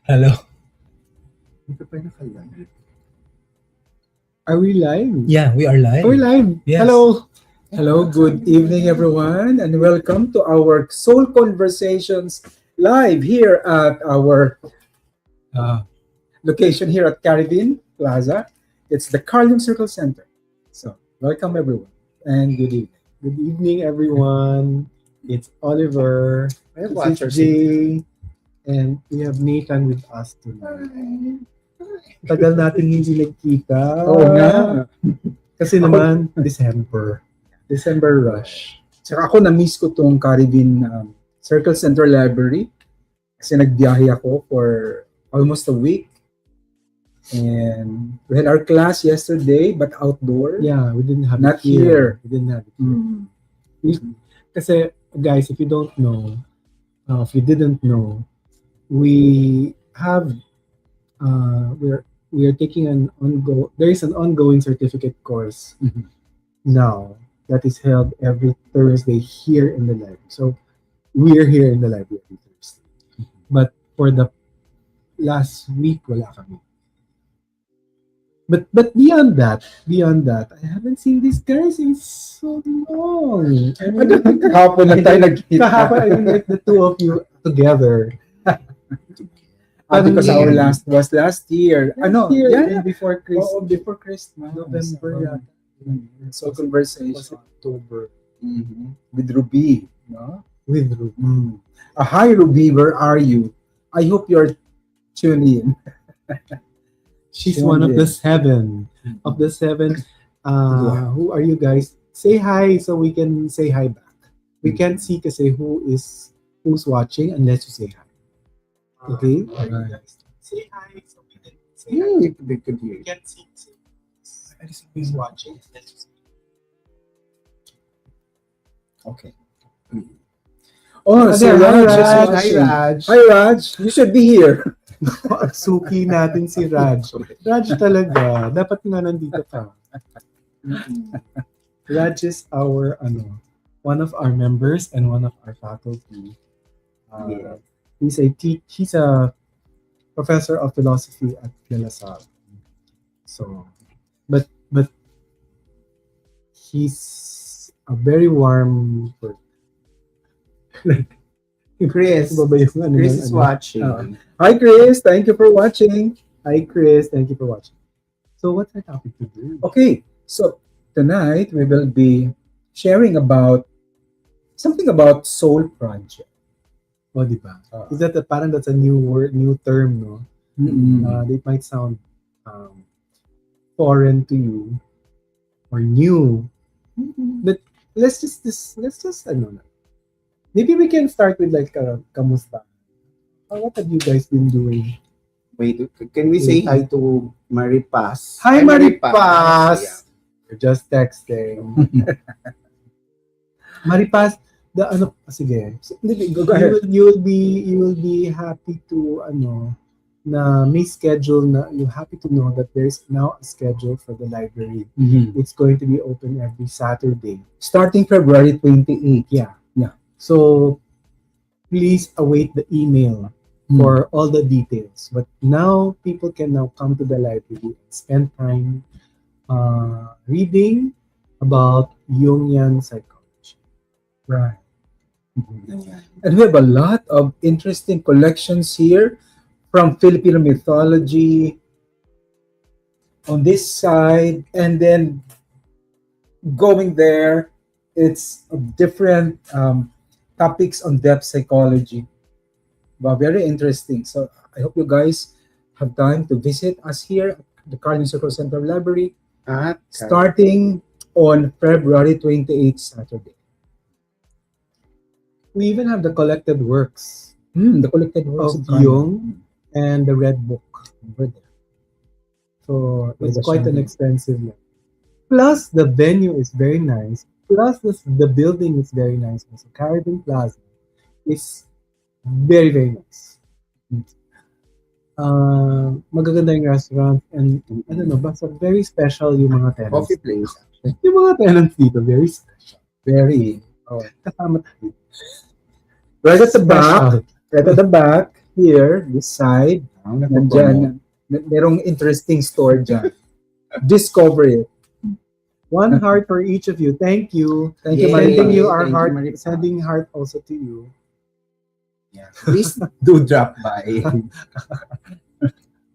Hello. Hindi ka pa naka-live. Are we live? Yeah, we are live. Are we live? Yes. Hello. Hello, good evening everyone and welcome to our Soul Conversations live here at our uh, location here at Karrivin Plaza. It's the Carlin Circle Center. So, welcome everyone and good evening. Good evening everyone. It's Oliver. This is Jay. And we have Nathan with us tonight. Tagal natin hindi nagkita. Oo nga. Kasi naman, December. December rush. Saka ako na-miss ko tong Karrivin Circle Center Library kasi nagbiyahe ako for almost a week. And we had our class yesterday but outdoor. Yeah, we didn't have Not it here. here. We didn't have it here. Kasi, guys, if you don't know, if you didn't know, we have, we are taking there is an ongoing certificate course now that is held every Thursday here in the library. So we're here in the library every Thursday. But for the last week, wala kami. But beyond that, I haven't seen these guys in so long. I mean, Kahapon lang tayo nagkita. kahapon, I mean, like the two of you together. Because our last was last year. Yeah, before Christmas. Oo, before Christmas. November, So conversation. was October. With Ruby. No? With Ruby. Hi Ruby, where are you? I hope you're tuned in. She's Tuned one of in. the seven. Of the seven, who are you guys? Say hi so we can say hi back. We can't see kasi who's watching unless you say hi. Okay? Alright. Say hi so we can say hi. They could hear. We can't see who's watching unless you say Okay. Oh, si Hi, Raj is Raj. Hi, watching. Raj. Hi Raj, you should be here. hi. Suki natin si Raj. Raj talaga. Dapat nga nandito ka. Raj is our, one of our members and one of our faculty. Yeah. He's a professor of philosophy at Pilasal. So, but he's a very warm person. Chris, Iba ba yung ano Chris ng is ano? watching. Hi Chris, thank you for watching. Hi, Chris. Thank you for watching. So, what's our topic today? Okay, so tonight we will be sharing about something about soul project. Oh, di ba? Is that parang that's a new word, new term, no? It might sound foreign to you or new, but let's just ano na. Maybe we can start with like kamusta. What have you guys been doing? Wait, can we say hi to Maripas? Hi, Yeah. Maripas. We're just texting. Maripas, the ano sige. Go ahead. You will be happy to na may schedule na you're happy to know that there's now a schedule for the library. It's going to be open every Saturday. Starting February 28th. Yeah. Yeah. So please await the email for all the details. But now people can now come to the library and spend time reading about Jungian psychology. Right. And we have a lot of interesting collections here from Filipino mythology on this side, and then going there, it's different topics on depth psychology. Well, very interesting. So I hope you guys have time to visit us here at the Karrivin Circle Center Library starting on February 28th, Saturday. We even have the collected works The collected works of Jung and the Red Book over there. So it's the quite an Shanghai. expensive one. Plus the venue is very nice. Plus the building is very nice. So Karrivin Plaza is very, very nice. Magaganda yung restaurant and I don't know, basta very special yung mga tenants. Coffee place. Yung mga tenants dito, very special. Very. Kasama tayo. Right at the back, Special. right at the back here, this side, Ang Nandyan, merong interesting store dyan. Discover it. One heart for each of you. Thank you. Thank you, Yay. Maria. Sending you our Thank you, heart. Maripa. Sending heart also to you. Yeah. Please do drop by.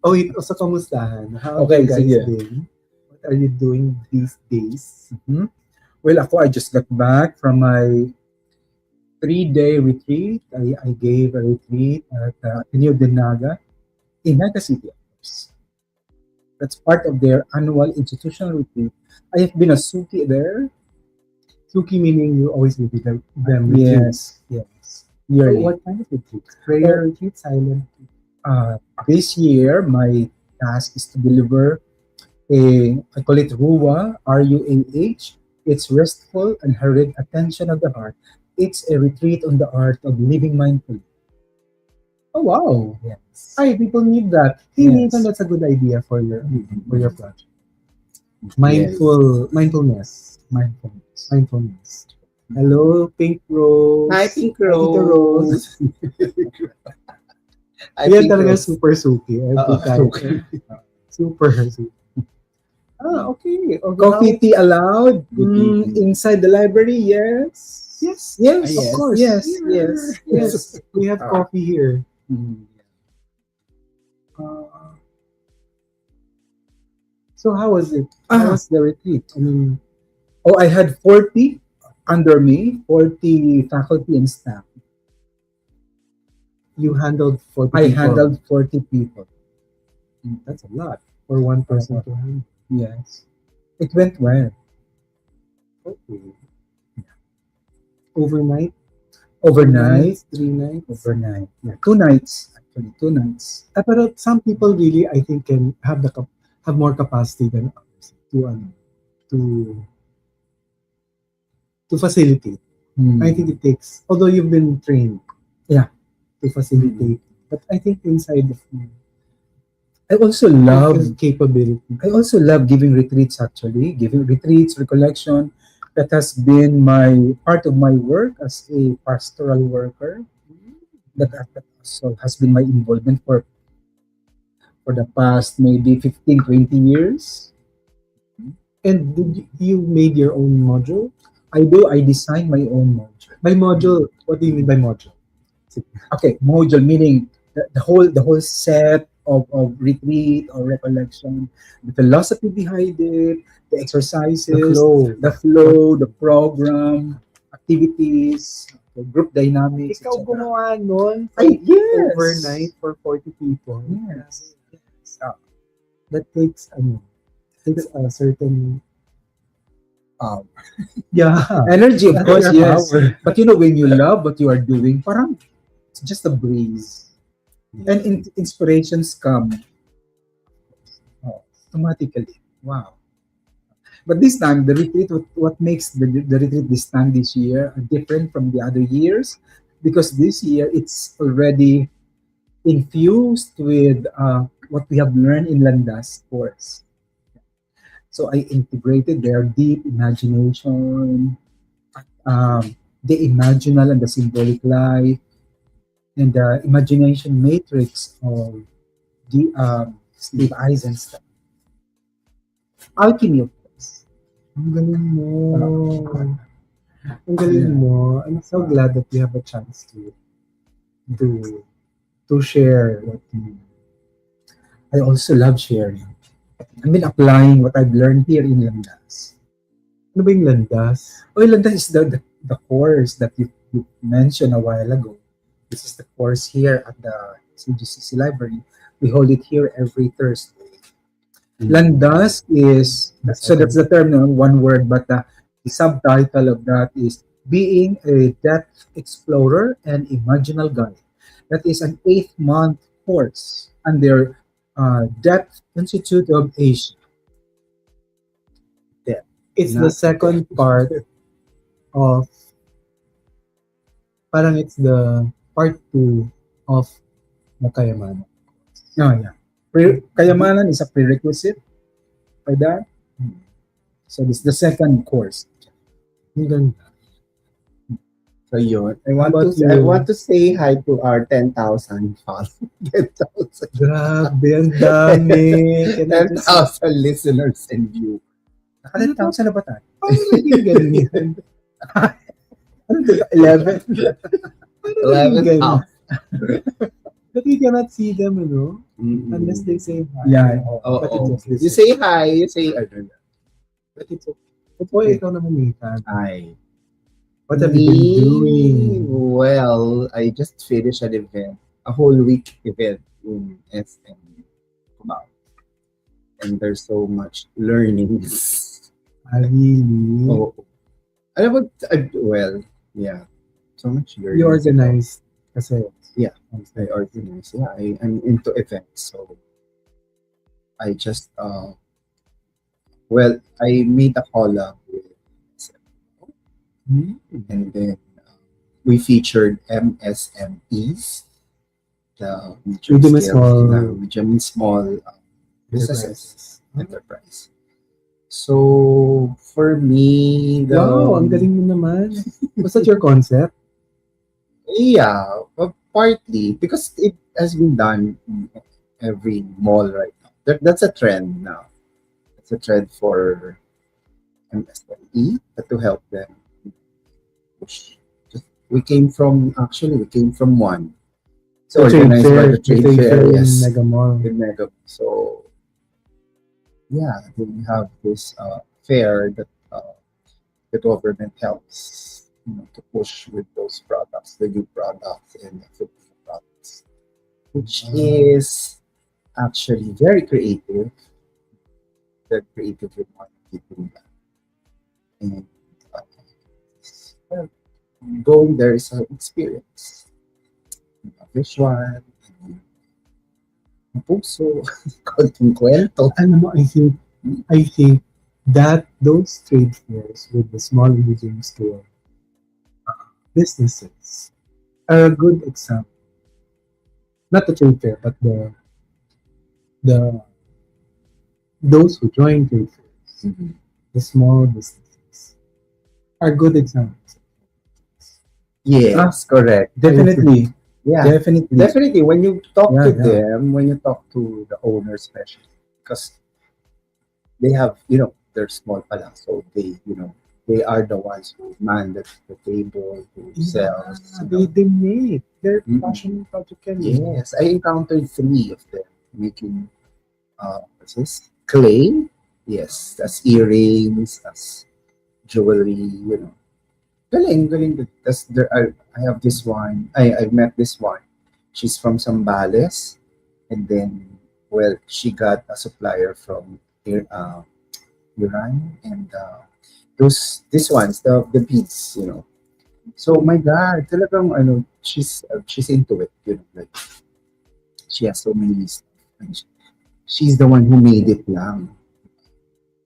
Oh, wait. So, kamustahan? How have Okay, you guys sige. been? What are you doing these days? Mhm. Well, ako, I just got back from my 3-day retreat. I gave a retreat at New Denaga in Naga City, of course. That's part of their annual institutional retreat. I have been a Suki there. Suki meaning you always do them Yes, retreats. yes. So Yearly. what kind of retreats? Prayer retreat, silent retreat? This year, my task is to deliver I call it RUA, RUAH. It's restful and hurried attention of the heart. It's a retreat on the art of living mindfully. Oh wow! Yes. Ay, people need that. Hey, Yes. Nathan, that's a good idea for your project. Mindfulness. Mindfulness. Hello, Pink Rose. Hi, Pink Hi, Tito Rose. I Yan think talaga Rose. super suki. Every time. Super suki. Okay. Coffee, tea allowed Good evening. inside the library. Yes. Yes. Yes. Of Yes. course. Yes. Here. Yes. Yes. We have coffee here. Mm. Uh, so how was it? Ah. How was the retreat? I mean, Oh, I had 40 under me, 40 faculty and staff. you handled 40 I people. handled 40 people. That's a lot for one person to handle. Yes. It went well. Okay. Overnight? Overnight. 3 nights? Overnight. Yeah. 2 nights. Actually, 2 nights. Pero some people really, I think, can have have more capacity than others to to facilitate. Hmm. I think it takes, although you've been trained, Yeah. to facilitate, but I think inside of you, I also your love capability. I also love giving retreats actually. Giving retreats, recollection. That has been my part of my work as a pastoral worker. That also has been my involvement for the past maybe 15, 20 years. And did you made your own module? I do. I design my own module. By module, what do you mean by module? Okay, module meaning the whole set of retreat or recollection, the philosophy behind it, the exercises, The flow. the program, activities, the group dynamics, Ikaw etc. gumawa nun Ay, yes. overnight for 40 people. Yes. Yes. That takes a certain Um, yeah. energy, of course, Your yes. power. But when you love what you are doing, parang it's just a breeze. And inspirations come automatically. Wow. But this time, the retreat, what makes the retreat this time this year different from the other years? Because this year, it's already infused with what we have learned in Landas course. So I integrated their deep imagination, the imaginal and the symbolic life, and the imagination matrix of the Steve Eisenstein. Alchemy, of course. Ang galing mo. Ang galing mo. I'm so glad that we have a chance to to share what you I also love sharing. I've been applying what I've learned here in Landas. Ano ba yung landas? Oh, Landas is the course that you mentioned a while ago. This is the course here at the CGCC Library. We hold it here every Thursday. Landas is, so that's the term, no, one word, but the subtitle of that is Being a Depth Explorer and Imaginal Guide. That is an 8-month course under Depth Institute of Asia. It's the second part of parang it's the part 2 of Nakayamana. Oh, yeah. Kayamanan is a prerequisite for that. So this is the second course. Ang ganda. So yun. How about I you? want to say hi to our 10,000 followers. 10,000. Grabe, ang dami. Can I just... 10,000 listeners and view. Naka Ano 10,000 na ba tayo? Paano naging ganyan? Ano ba? 11? Paano naging 11 ganyan? half. But we cannot see them, unless they say hi. Yeah. Oh, But oh. it's just You say hi, you say ano na. But it's okay. Oy, ikaw naman, Nathan. Hi. What have you been doing? Well, I just finished an event, a whole week event in SM Cubao. And there's so much learnings. Really? Oh, well, yeah, so much learning. You organized kasi. Yeah, I organize. Yeah, I'm into events, so I just well, I made a collab with SM, and then we featured MSMEs, the Medium and small medium and small businesses, enterprises. enterprise. So for me, Wow, ang galing mo naman. Was that your concept? yeah, partly because it has been done in every mall right now. That's a trend now. It's a trend for MSME to help them push. We came from one. So The trade organized by fair, the trade fair, in yes, Mega Mall. in Mega. So yeah, we have this fair that the government helps, to push with those products, the new products and the Filipino products, which is actually very creative. Very creative with what they do that. And well, going there is an experience. Visual, puso, konting kwento. Alam mo, I think that those trade fairs with the small and medium scale businesses are a good example. Not the trade fair, but the those who join trade fairs, the small businesses, are good examples. Yes, correct. Definitely. Yeah, Definitely. definitely. When you talk Yeah, to yeah. them, when you talk to the owners, especially because they have, they're small pala, so they are the ones who man the table, who sells. They donate their Mhm. passion project. Yes, I encountered 3 of them making what's this? Clay. Yes, as earrings, as jewelry. Galing, galing. I have this one. I met this one. She's from Zambales, and then, well, she got a supplier from Iran, and these ones, the beads. So my God, talagang she's into it. Like she has so many stuff. And she's the one who made it lang.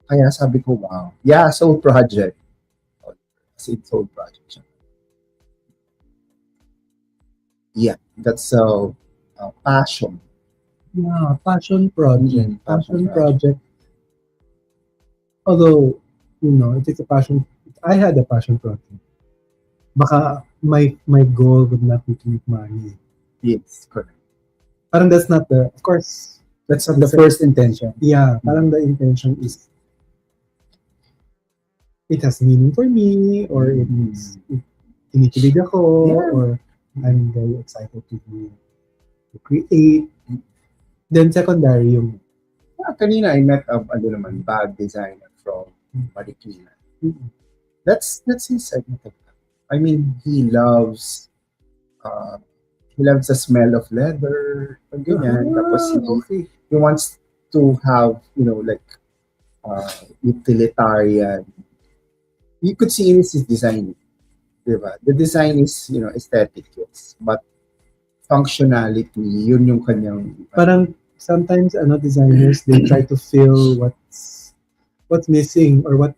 Kaya sabi ko, wow. Yeah, soul project. As in soul project siya. Yeah, that's a passion. Yeah, passion project. Passion Passion project. Although, if it's a passion, if I had a passion project, baka my goal would not be to make money. Yes, correct. Parang that's not of course, That's not the first intention. yeah, parang the intention is it has meaning for me, or it's kinikilig ako, Yeah. or I'm very excited to create. Then secondary yung Yeah, kanina I met a bag designer from Marikina. That's his segment. I mean, he loves the smell of leather. Pag ganyan. Tapos he wants to have, like utilitarian. You could see in his design. Diba? The design is, aesthetic, yes. But functionality, yun yung kanyang parang sometimes designers they try to fill what's missing, or what,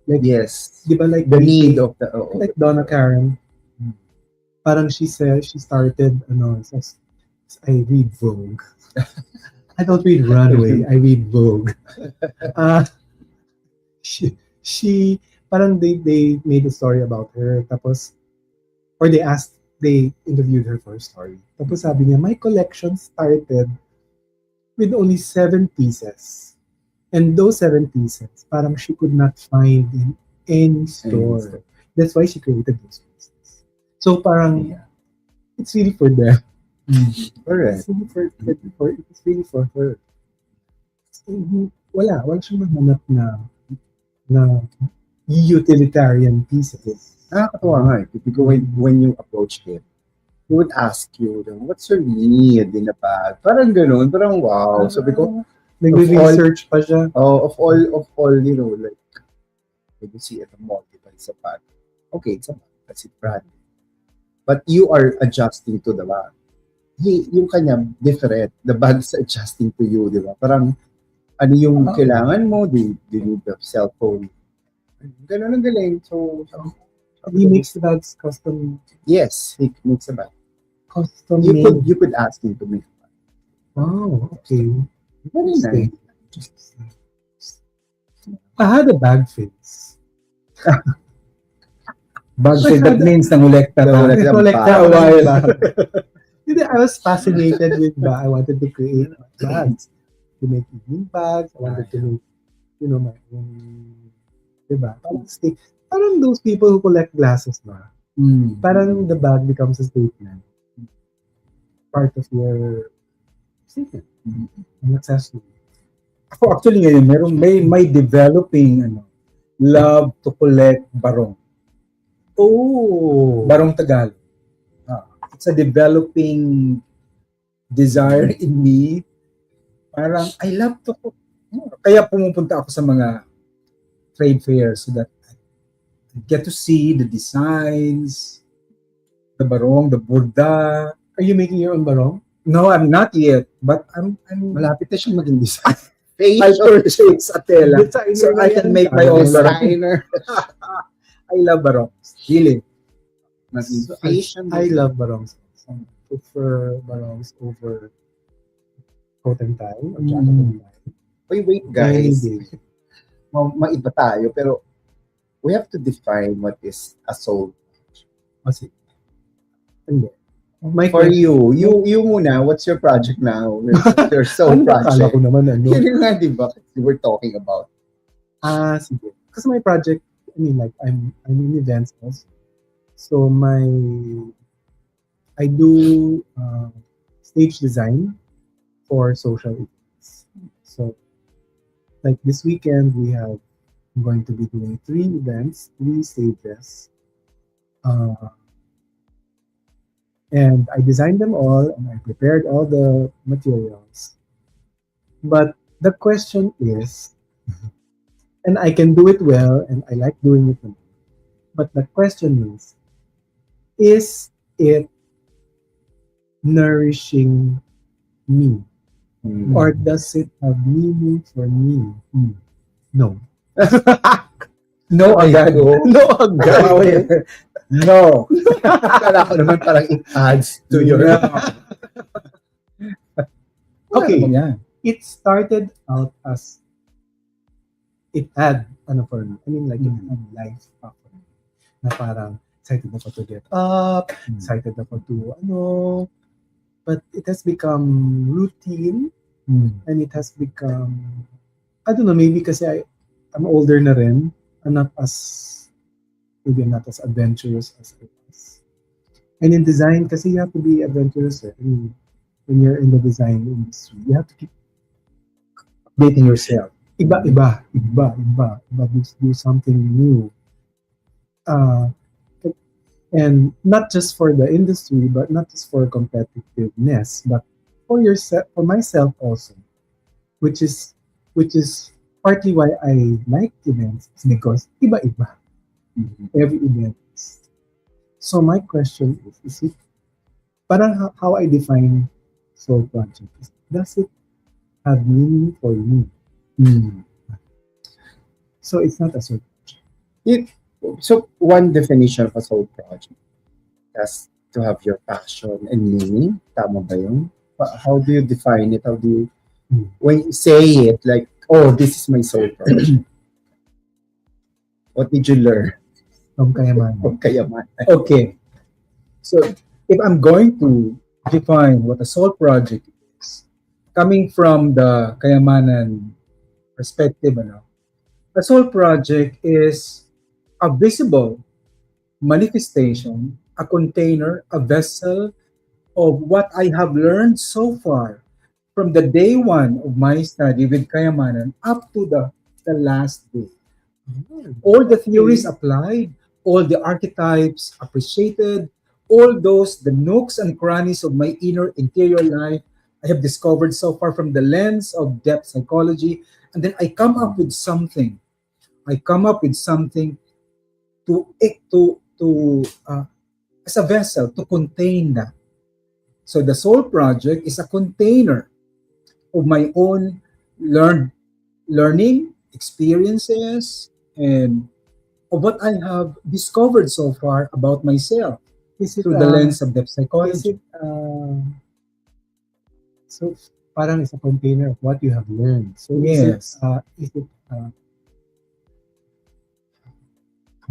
like, yes, di ba, like the need of the like Donna Karen. Parang she said she started says, I read Vogue. I don't read Runway, I read Vogue. She parang they made a story about her, tapos or they interviewed her for a story. Tapos sabi niya, my collection started with only 7 pieces. And those 7 pieces, parang she could not find in any store. That's why she created those pieces. So parang, Yeah. it's really for them. Correct. It's really it's really for her. Wala siyang mahanap na utilitarian pieces. Nakakatawa nga eh. Because when you approach it, he would ask you, what's your need in a bag? Parang ganun, parang wow. Sabi ko, Nagre-research pa siya. of all, like, when you see at the mall, diba, it's a bag. Okay, it's a bag. That's it, brand. But you are adjusting to the bag. Yung kanya, different. The bag's adjusting to you, di ba? Parang, ano yung kailangan mo? Do you need the cellphone? Ganun ang galing. So, He makes the bags custom yes, he makes a bag. made. You could ask him to make a bag. Oh, okay. Very nice. I had a bag face. Bag fit, that means nangolekta ka. Nangolekta a while. I was fascinated with bags. I wanted to create bags. To make evening bags. I wanted to make, my own, diba? Parang those people who collect glasses na. Parang the bag becomes a statement. Part of your statement. An accessory. Ako actually ngayon, may developing love to collect barong. Oh! Barong Tagalog. It's a developing desire in me. Parang, I love to. Kaya pumupunta ako sa mga trade fairs so that I get to see the designs, the barong, the burda. Are you making your own barong? No, I'm not yet. But I'm Malapit na siyang maging design. I purchase a tela. So I can make my own barong. Designer. I love barongs. Really. So I love barongs. I prefer barongs over coat and tie or jacket and tie. Wait, guys. Any day. Maiba tayo, pero we have to define what is a soul. Kasi, hindi. For you muna, what's your project now? What's your soul Akala project? ko naman Yun nga, di ba? You were talking about. Sige. Kasi my project, I'm in events also. So I do stage design for social events. So like this weekend I'm going to be doing 3 events, 3 stages. And I designed them all and I prepared all the materials. But the question is, and I can do it well and I like doing it well, but the question is it nourishing me? Or does it have meaning for me? No. No agad. No agad. No. Akala ko naman parang it adds to your... Okay. Yeah. It started out as it had for me. It had life for me. Na parang excited ako to get up, excited ako to but it has become routine and it has become, I don't know, maybe kasi I'm older na rin. I'm not as adventurous as I was. And in design, kasi you have to be adventurous. When you're in the design industry, you have to keep Updating yourself. Iba. Do something new. And not just for the industry, but not just for competitiveness, but for yourself, for myself also, which is partly why I like events, is because iba. Every event. So my question is it parang how I define soul project? Does it have meaning for me? So it's not a soul project. So one definition of a soul project has to have your passion and meaning. Tama ba yun? How do you define it? How do you, when you say it, like, oh, this is my soul project. What did you learn From Kayaman. from Kayaman? Okay. So if I'm going to define what a soul project is, coming from the Kayamanan perspective, a soul project is a visible manifestation, a container, a vessel of what I have learned so far from the day one of my study with Kayamanan up to the last day. All the theories applied, all the archetypes appreciated, all those, the nooks and crannies of my inner interior life, I have discovered so far from the lens of depth psychology. And then I come up with something. I come up with something to as a vessel to contain that. So the soul project is a container of my own learned learning experiences and of what I have discovered so far about myself Is it through the lens of depth is psychology. it so parang is a container of what you have learned. So Yes. is it how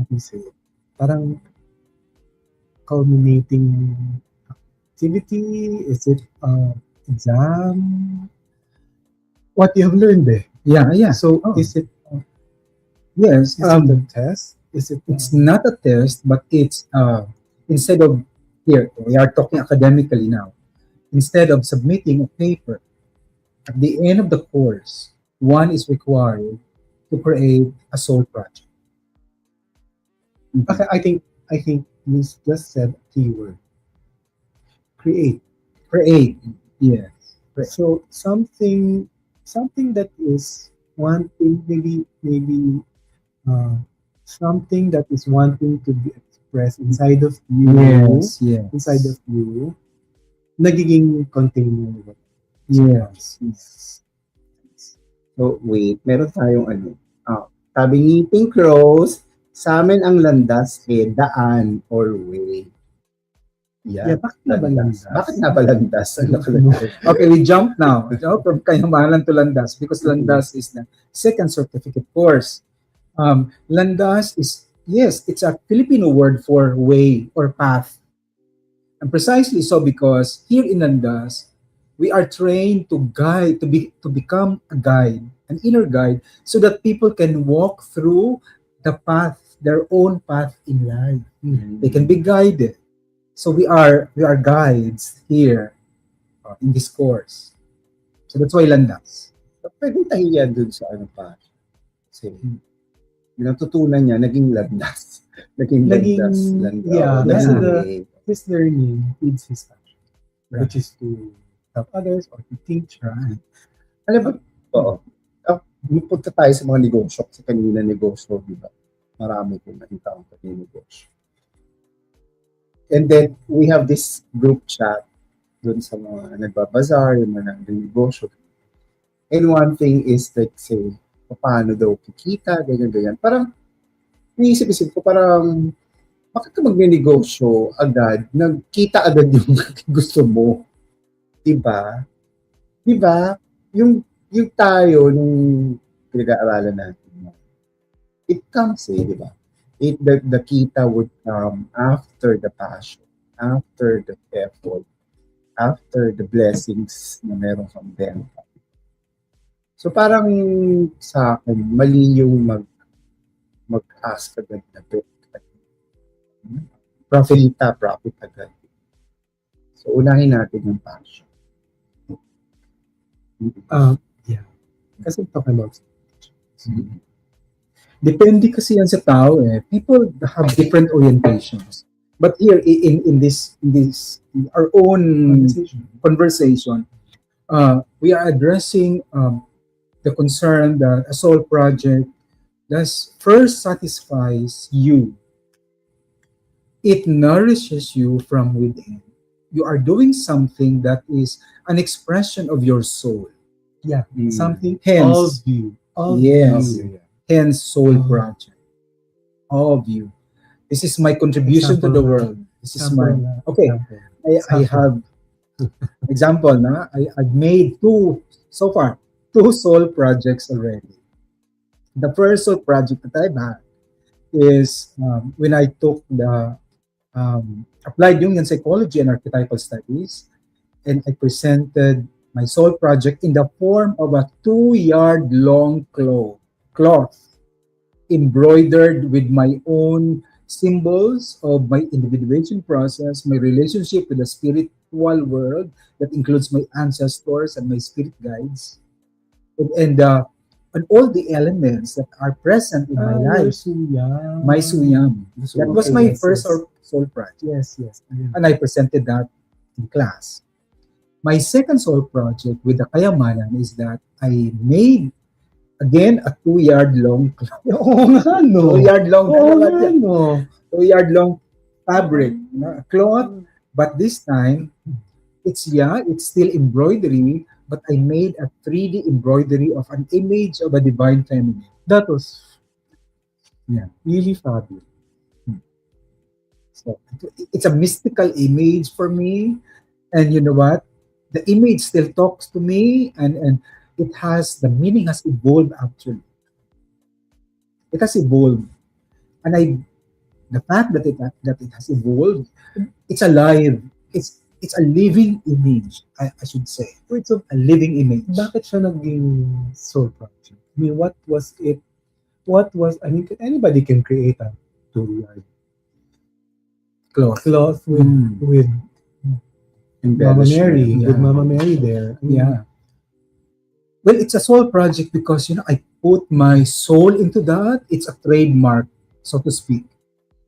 do you say it? Parang culminating activity? Is it exam? What you have learned eh? Yeah, yeah. So Oh, is yes. it a test? Is it It's not a test, but it's instead of here we are talking academically now. Instead of submitting a paper at the end of the course, one is required to create a soul project. okay, I think you just said a keyword. Create. Create, yes. Right. So something that is wanting maybe uh, something that is wanting to be expressed inside of you, Yes, yes, inside of you, nagiging container. yes. So, wait, meron tayong ano. Sabi ni Pink Rose, sa amin ang landas daan or way. Yeah, bakit nga ba landas? Bakit nga ba landas? Ano nakalagay? Okay, we jump now, from Kayamanan to Landas because Landas is the second certificate course. Landas is, yes, it's a Filipino word for way or path. And precisely so because here in Landas, we are trained to guide, to become a guide, an inner guide, so that people can walk through the path, their own path in life. They can be guided. So we are guides here in this course. So that's why Landas. Pwedeng tahiyan dun sa ano pa. Kasi, yung natutunan niya, naging landas. Naging landas. yeah, Landas kasi way. his learning feeds his passion, Right. which is to help others or to teach. Right. Alam mo, oo. Punta tayo sa mga negosyo. Sa kanina negosyo, di ba? Marami kong na-encounter yung negosyo. And then, we have this group chat dun sa mga nagbabazar, yung mga negosyo. And one thing is like, say, paano daw kikita, ganyan-ganyan. Parang, iniisip-isip ko, parang, bakit ka magne-negosyo agad, nagkita agad yung gusto mo? Diba? Diba? Yung tayo, nung pinag-aaralan natin, it comes diba? The kita would come after the passion, after the effort, after the blessings na meron kang benta. So parang sa akin, mali yung mag-ask agad na profit agad. So unahin natin yung passion. Yeah, kasi talking about Depende kasi yan sa tao eh. People have different orientations. But here in this in our own conversation, we are addressing the concern that a soul project does first satisfies you. It nourishes you from within. You are doing something that is an expression of your soul. yeah, something Hence, of you, of yes. you. Hence, soul Oh. project. All of you. This is my contribution to the world. This is my okay. I have example na I've made so far two soul projects already. The first soul project that I've had is when I took the applied Jungian psychology and archetypal studies, and I presented my soul project in the form of a 2 yard long cloth embroidered with my own symbols of my individuation process, my relationship with the spiritual world that includes my ancestors and my spirit guides, and all the elements that are present in my life. My suyam. That was Okay, my yes, first yes. soul project, Yes, yes. Ayun. and I presented that in class. My second soul project with the Kayamanan is that I made again a 2 yard long Oo nga, no? 2 yard long Oo nga, no? 2 yard long fabric, a cloth, but this time it's still embroidery, but I made a 3D embroidery of an image of a divine feminine. That was Yeah. really fabulous. So it's a mystical image for me, and you know what? The image still talks to me, and it has the meaning has evolved actually. It has evolved, and I the fact that it has evolved, it's alive. It's a living image. I should say Wait, so a living image. bakit siya naging soul project? I mean, what was it? What was, I mean, anybody can create a 2 yard Cloth. cloth with, Mm. with Mama Mary, Embellishment. with Yeah. Mama Mary there. I mean, Yeah. Well, it's a soul project because I put my soul into that. It's a trademark, so to speak.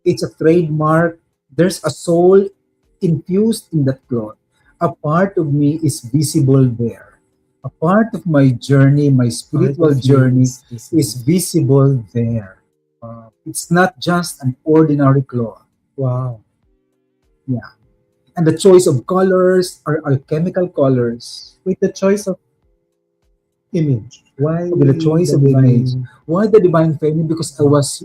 It's a trademark. There's a soul infused in that cloth. A part of me is visible there. A part of my journey, my spiritual part of journey, me is visible there. It's not just an ordinary cloth. wow. Yeah. And the choice of colors are alchemical colors. With the choice of image, why With the choice the of divine- image. Why the divine feminine? Because I was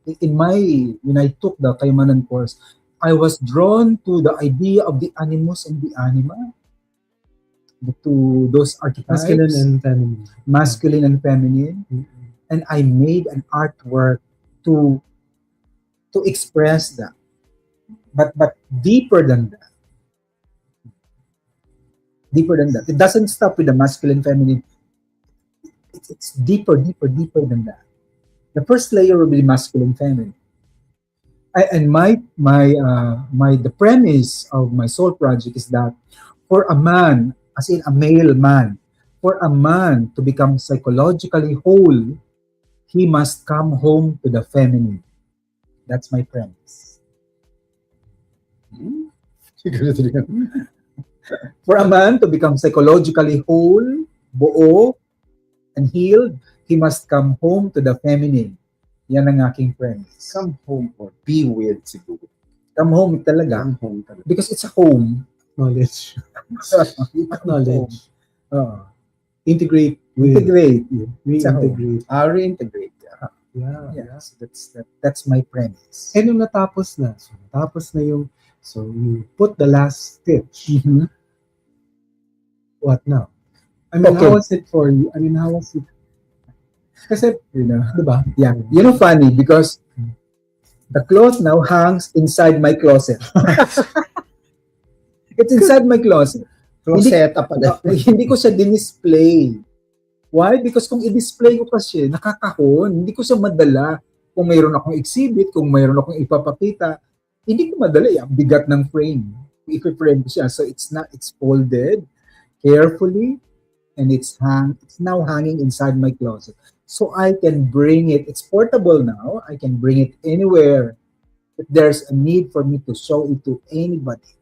when I took the Kaimanan course, I was drawn to the idea of the animus and the anima, to those archetypes, masculine and feminine? masculine and feminine, Mm. and I made an artwork to express that. But deeper than that. It doesn't stop with the masculine, feminine. It's deeper than that. The first layer will be masculine, feminine. And the premise of my soul project is that for a man, as in a male man, for a man to become psychologically whole, he must come home to the feminine. That's my premise. For a man to become psychologically whole, buo, and healed, he must come home to the feminine. Yan ang aking premise. Come home or be with siguro. Come home talaga. Come home talaga. Because it's a home. Knowledge. Acknowledge. Integrate. Integrate. Reintegrate. Reintegrate. Yeah. Yeah. Yes, that's my premise. Eh, nung natapos na, so you put the last stitch. Mhm. What now? I mean, Okay. how was it for you? I mean, how was it? Kasi, di ba? Yeah. Funny because the cloth now hangs inside my closet. It's inside my closet. Closeta pala. Hindi ko siya dinisplay. Why? Because kung i-display ko kasi, nakakahon. Hindi ko siya madala. Kung mayroon akong exhibit, kung mayroon akong ipapakita, hindi ko madala. Ang bigat ng frame. I-frame ko siya. So it's folded carefully, and it's now hanging inside my closet. So I can bring it. It's portable now. I can bring it anywhere. If there's a need for me to show it to anybody.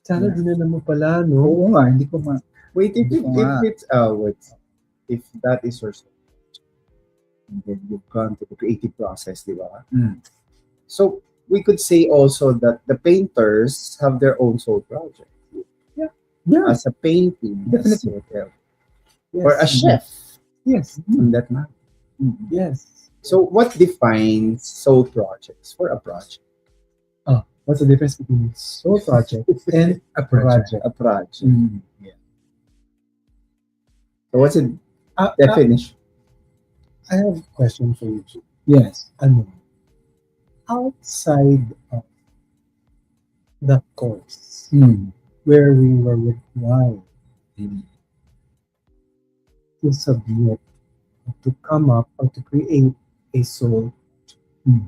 Sana dinala mo pala, no? Oo nga, hindi ko Wait, if Wow. it's if that is your soul, and then you've gone to the creative process, di ba? Mm. So we could say also that the painters have their own soul project. Yeah. As a painting, Definitely. Yes. or a chef Yes. in that matter. Yes. So what defines soul projects for a project? What's the difference between soul project and A project. A project. Mm. So what's the Ah, definition? I have a question for you. Yes. Ano? outside of the course Mm. where we were required to submit, to come up, or to create a soul. Mm.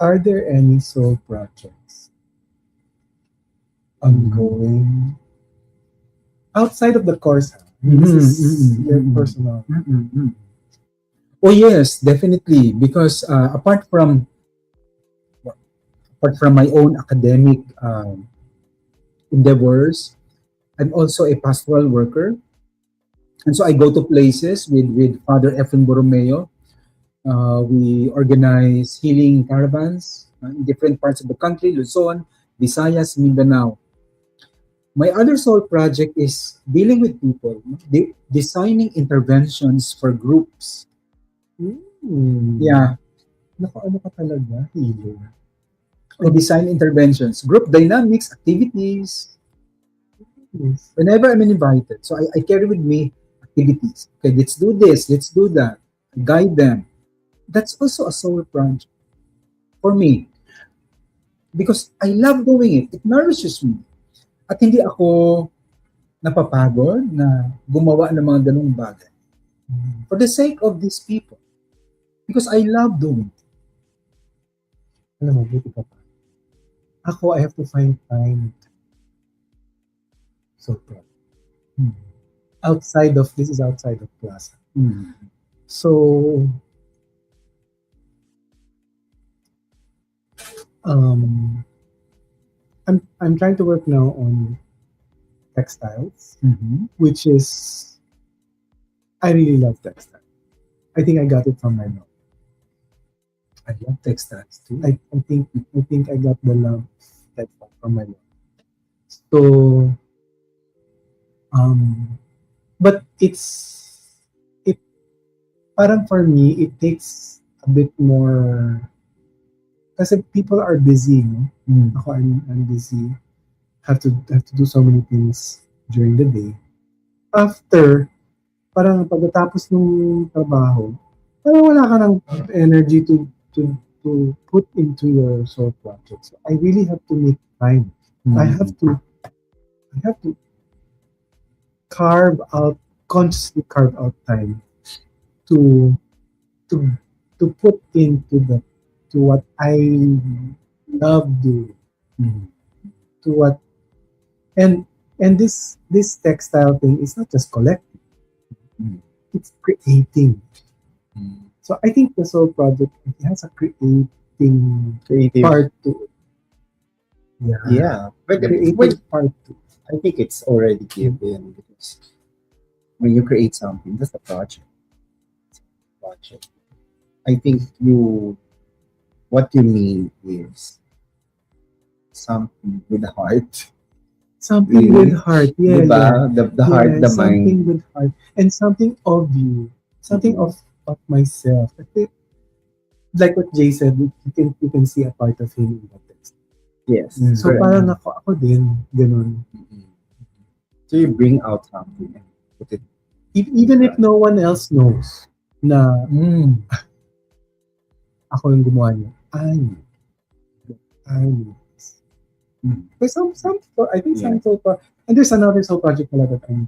Are there any soul projects ongoing outside of the course? This is your personal. Oh yes, definitely. Because apart from my own academic endeavors, I'm also a pastoral worker, and so I go to places with Father Efren Borromeo. We organize healing caravans in different parts of the country: Luzon, Visayas, Mindanao. My other soul project is dealing with people, designing interventions for groups. Yeah, Naku, ano ka talaga? Healer. I design interventions, group dynamics, activities. Yes. Whenever I'm invited, so I carry with me activities. Okay, let's do this, let's do that. Guide them. That's also a soul project for me because I love doing it. It nourishes me. At hindi ako napapagod na gumawa ng mga ganung bagay for the sake of these people because I love doing it. Alam mo, buti ka pa. Ako, I have to find time. So, outside of, this is outside of class. So, um, I'm trying to work now on textiles, which is, I really love textiles. I think I got it from my mom. I love textiles too. I think I got the love textile from my mom. So, but it parang for me it takes a bit more kasi people are busy, no? Ako, I'm busy. Have to do so many things during the day. After, parang pagkatapos ng trabaho, parang wala ka ng energy to put into your soul projects. So I really have to make time. I have to consciously carve out time to to to put into the to what I love doing, to what and this textile thing is not just collecting, it's creating. So I think the soul project, it has a creating Creative. part to it. Yeah, but Creative part to it. I think it's already given because when you create something, that's the project. Project. I think what you need is something with the heart. Something Really? with heart, yeah, Diba? yeah. The heart, Yeah, the something mind. with heart, and something of you, something of myself. I think, like what Jay said, you can see a part of him in that text. Yes. So correct. parang ako din, ganun. So you bring out something and put it. Even if no one else knows na ako yung gumawa niya, I know this. There's some I think some soul and there's another soul project pala that I'm,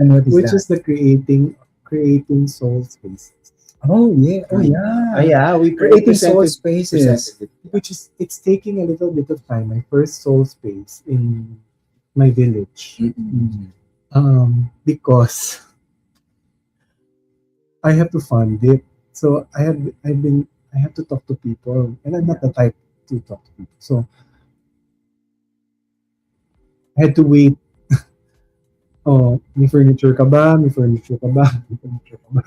And what is which that? is the creating soul spaces. Oh yeah, oh yeah. Yeah, we Creating soul presented spaces. it. Which is, it's taking a little bit of time. My first soul space in my village, because I have to fund it. So I have to talk to people, and I'm not the type to talk to people. So I had to wait. Oh, may furniture ka ba? May furniture ka ba? May furniture ka ba?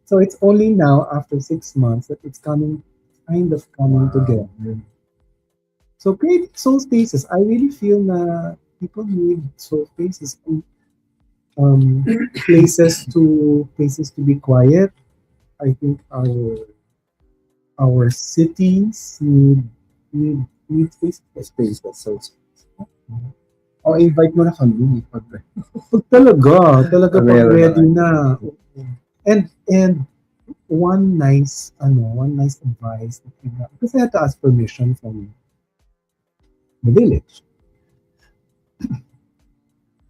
So it's only now after 6 months that it's coming together. So creating soul spaces, I really feel na people need soul spaces, places to be quiet. I think our cities need spaces. So, invite mo na kami. Pag talaga pag Meron ready na. na. And one nice advice that I got, because I had to ask permission from the village,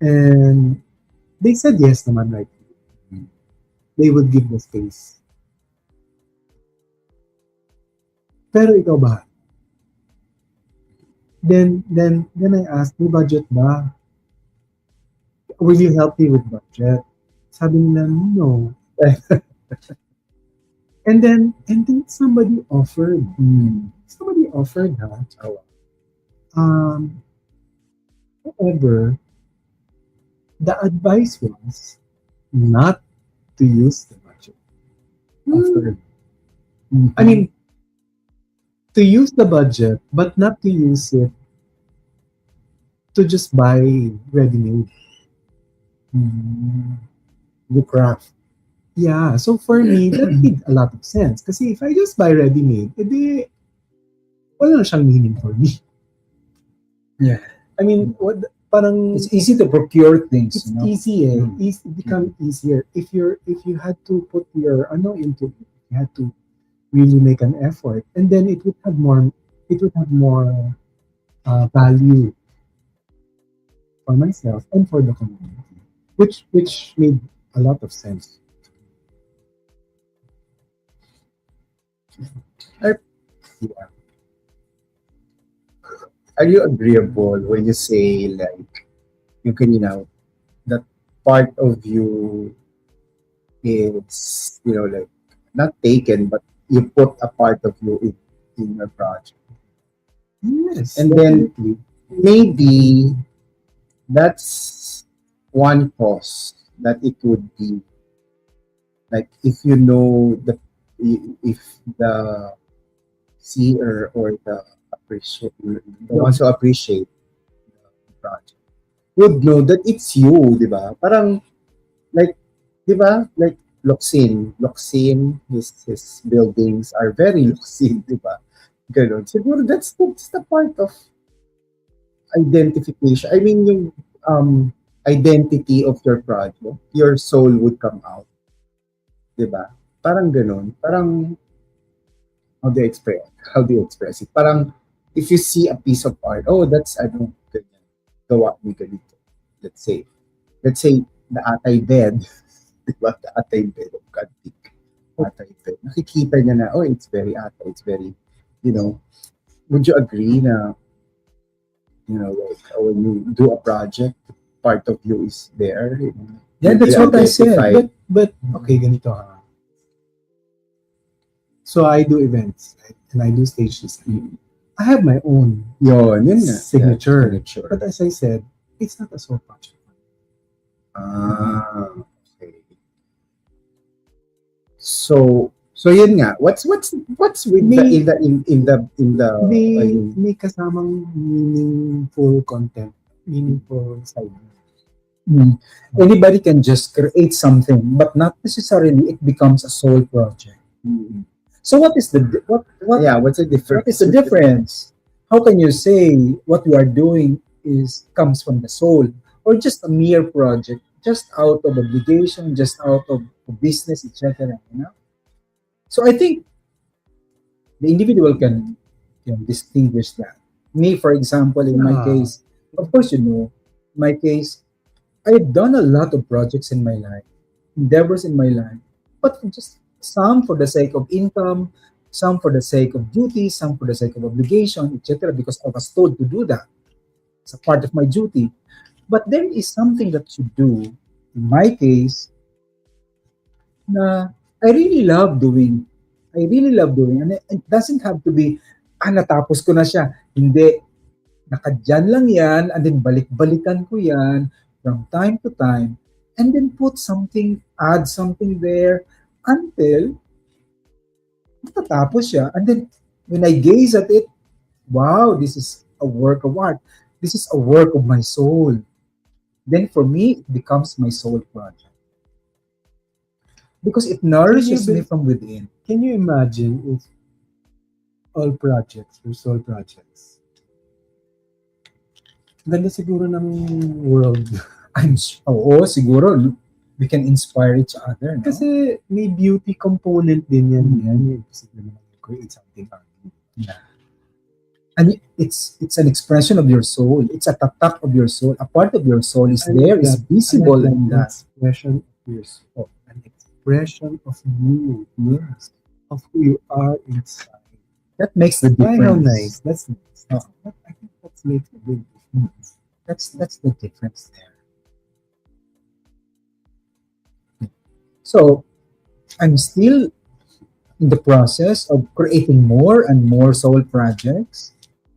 and they said yes naman, right? They would give the space. Pero ikaw ba? Then I asked, may budget ba? Will you help me with budget? Sabi nila, no. And then somebody offered. Somebody offered that. Um, However, the advice was not to use the budget offered. I mean, to use the budget, but not to use it to just buy ready-made. The craft. Yeah, so for me, that made a lot of sense. Kasi if I just buy ready-made, edi, wala na siyang meaning for me. Yeah. I mean, parang It's easy to procure things, it's you know. easy eh. It become easier if you had to put your into it. You had to really make an effort, and then it would have more value for myself and for the community, which made a lot of sense. Yeah. Are you agreeable when you say like you can, that part of you is, like not taken, but you put a part of you in your project. Yes, And then definitely. maybe that's one cause that it would be like if you know the if the seer or the ones who appreciate the project would know that it's you, di ba? Parang like, di ba? Like Locsin, his buildings are very Locsin, di ba? Ganon. Siguro that's the part of identification. I mean, yung identity of your project, your soul would come out, di ba? Parang ganon. Parang, how do you express? How do you express it? Parang, if you see a piece of art, oh, that's, ganyan. Gawa ni ganito. Let's say, the atay bed, di ba? The atay bed of Kantik. Atay bed. Nakikita niya na, oh, it's very atay. It's very, would you agree na, like when you do a project, part of you is there? Yeah, You that's what I said. identify. But okay, ganito ha. So I do events, right? And I do stage design. I have my own Yun nga. signature. Yeah, signature. But as I said, it's not a sole project. Ah, okay. So yun nga. What's with May- in the May kasamang meaningful content, meaningful side. Anybody can just create something, but not necessarily it becomes a sole project. So what is the what yeah, what's the difference? what is the difference? How can you say what you are doing comes from the soul, or just a mere project, just out of obligation, just out of business, etc. So I think the individual can distinguish that. Me, for example, in my Yeah. case, of course, my case, I've done a lot of projects in my life, endeavors in my life, but just some for the sake of income, some for the sake of duty, some for the sake of obligation, etc. Because I was told to do that. It's a part of my duty. But there is something that you do, in my case, na I really love doing. I really love doing. And it doesn't have to be, natapos ko na siya. Hindi. Nakadyan lang yan, and then balik-balikan ko yan from time to time, and then add something there, until matatapos siya. And then, when I gaze at it, wow, this is a work of art. This is a work of my soul. Then for me, it becomes my soul project. Because it nourishes Can you me from within. Can you imagine if all projects were soul projects? Ganda siguro ng world. Oo, siguro. we can inspire each other, no? Kasi may beauty component din yan. Yan, posible naman create something ugly. Yeah. And it's an expression of your soul. It's a tatak of your soul. A part of your soul is there, is visible in An that. expression of your soul. An expression of you. Yes. Of who you are inside. That makes the Why, difference. how nice. That's nice. Oh. I think that makes a big difference. That's the difference there. So I'm still in the process of creating more and more soul projects.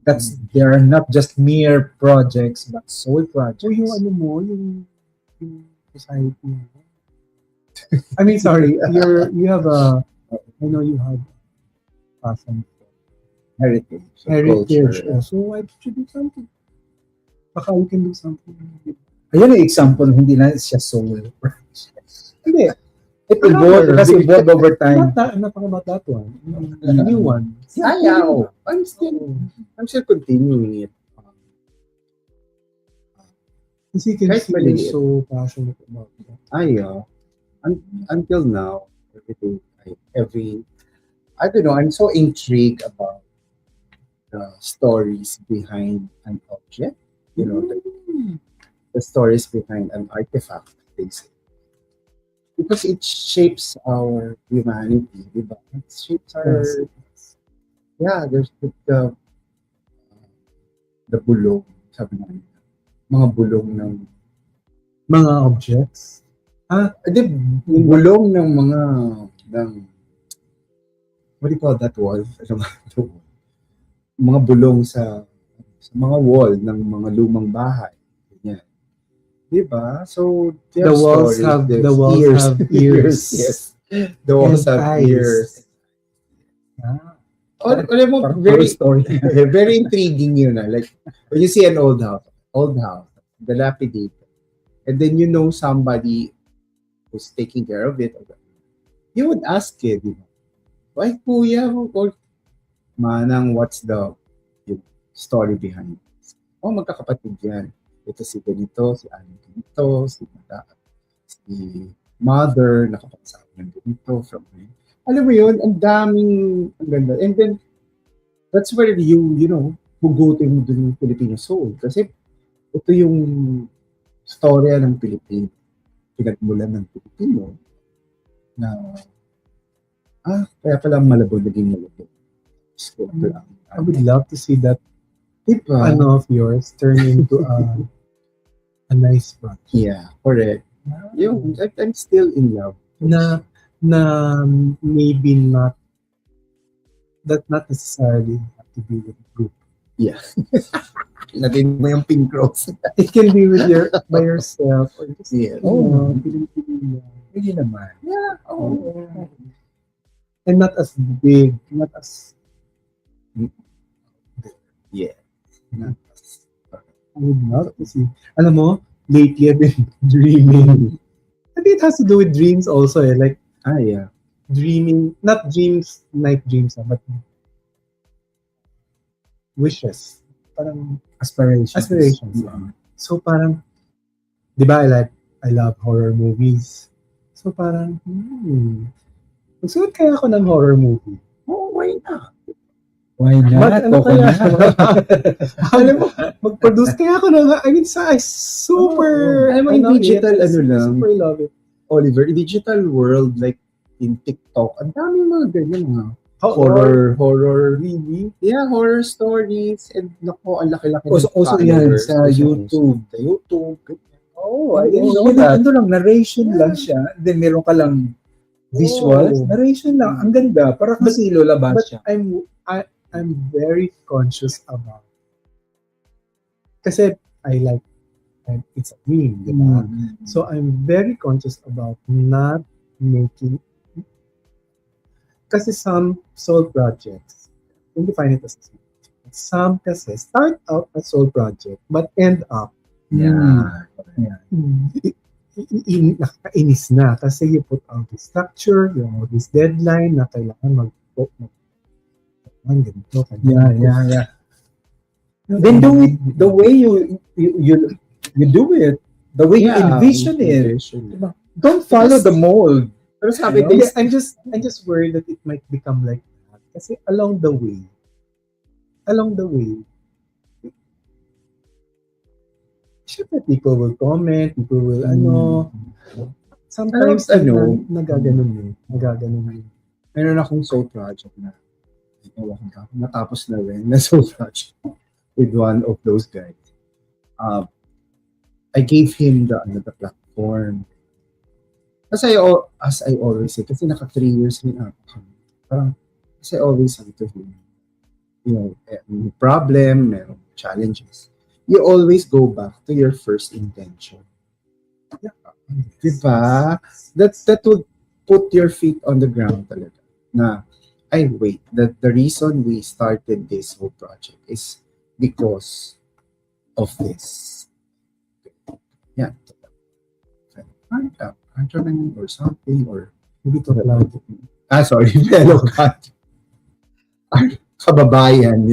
That's they are not just mere projects, but soul projects. So yung ano mo, yung society mo. I mean, sorry, you have a, I know you have some Heritage. heritage. Culture. So why don't you do something? Baka you can do something. Ayun ang example, hindi na siya soul. Hindi. It evolved, it has evolved over time. Not talking about that one. The new one. Ayaw. I'm still continuing it. Kasi you can Kahit see maliit. you're so passionate about that. Ayaw. Until now, I don't know, I'm so intrigued about the stories behind an object, you know, the stories behind an artifact, basically. Because it shapes our humanity, diba? It shapes our, yeah, there's the bulong, sabi nga, mga bulong ng, Mga objects. yung bulong ng what do you call that wall? Ano nga ito? Mga bulong sa mga wall ng mga lumang bahay. Ganyan. Diba? So, they The have walls stories, have there's the walls have ears. Yes. The walls And have eyes. ears. Ah. Alam mo, Very story. very intriguing yun. Like, when you see an old house, dilapidated, and then you know somebody who's taking care of it, you would ask it, di ba? Why, kuya, or manang, what's the story behind it? Oh, magkakapatid yan. Ito si ganito, si Aling ganito, si mother, nakapagsabi ng ganito, from alam mo yun, ang ganda. And then, that's where you know, hugutin mo dun yung Filipino soul. Kasi, ito yung storya ng Pilipino. Pinagmulan ng Pilipino na, kaya pala malabo naging malabo. So, I would love to see that diba? ano of yours turn into a nice project. Yeah, correct. Yung, I'm still in love. Na maybe not necessarily have to be with a group. Yeah. Natin mo yung pink rose. It can be with by yourself or just Yeah. feeling Hindi naman. Yeah. Oh. and not as big, not as Yeah. I would love to see. Alam mo, lately I've been dreaming. I think it has to do with dreams also, eh. Like Yeah. dreaming, not dreams, night dreams, but wishes. Parang Aspirations. aspirations. So parang, di ba, I love horror movies. So parang, magsuot kaya ako ng horror movie. Oh, why not? Why not? But ano kaya? Alam mo, Mag-produce kaya ako ng, I mean, super, alam mo, in digital, ano lang, super love it. Oliver, in digital world, like in TikTok, ang daming mga ganyan, mga Horror. horror, really? Yeah, horror stories, and naku, ang laki-laki ng Also yan followers. sa YouTube. Sa YouTube. Oh, I didn't know Yun, that. ano lang, narration lang siya. Then meron ka lang visuals. Oh. Narration lang. Ang ganda. Para kasi lulabas But siya. I'm very conscious about. Kasi it's a dream, di ba? So I'm very conscious about not making. Kasi some soul projects, don't define it as a soul project. Some kasi start out as soul project but end up Yeah. nakakainis na kasi you put out the structure, you have this deadline na kailangan ganito. Yeah. Then do it the way you do it. The way you envision it. Don't follow the mold. Pero sabi, No? they, I'm just worried that it might become like that. Kasi along the way, syempre people will comment, people will sometimes Ano, nagaganon yun. meron akong soul project na natapos na rin na soul project with one of those guys. I gave him the platform. As I always say, kasi naka 3 years rin ako kami. Parang, as I always say to him, may problem, may challenges. You always go back to your first intention. Yeah. Diba? That would put your feet on the ground talaga. Na, wait, the reason we started this whole project is because of this. Yeah. Countryman or something, or maybe to sorry, fellow country. Our kababayan,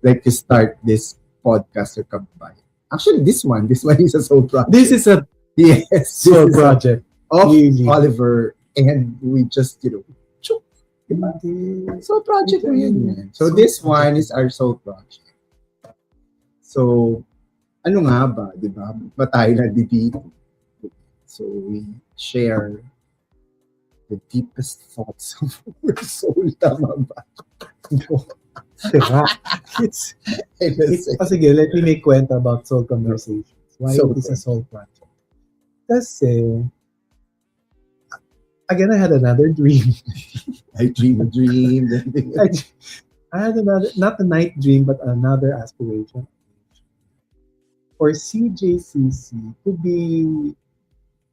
like to start this podcast or kababayan. Actually, this one is a soul project. This is a Yes, soul this is project. of Really. Oliver, and we just, chuk, diba? Soul project mo yun. So Soul this project. one is our soul project. So, ano nga ba, di ba? Ba tayo nandito? So we share the deepest thoughts of our soul. Tama ba? Diba? It's sige, let me make kwenta about soul conversations. Why Soul it is a soul project. Kasi, again, I had another dream. I dream a dream. I had another, not a night dream, but another aspiration for CJCC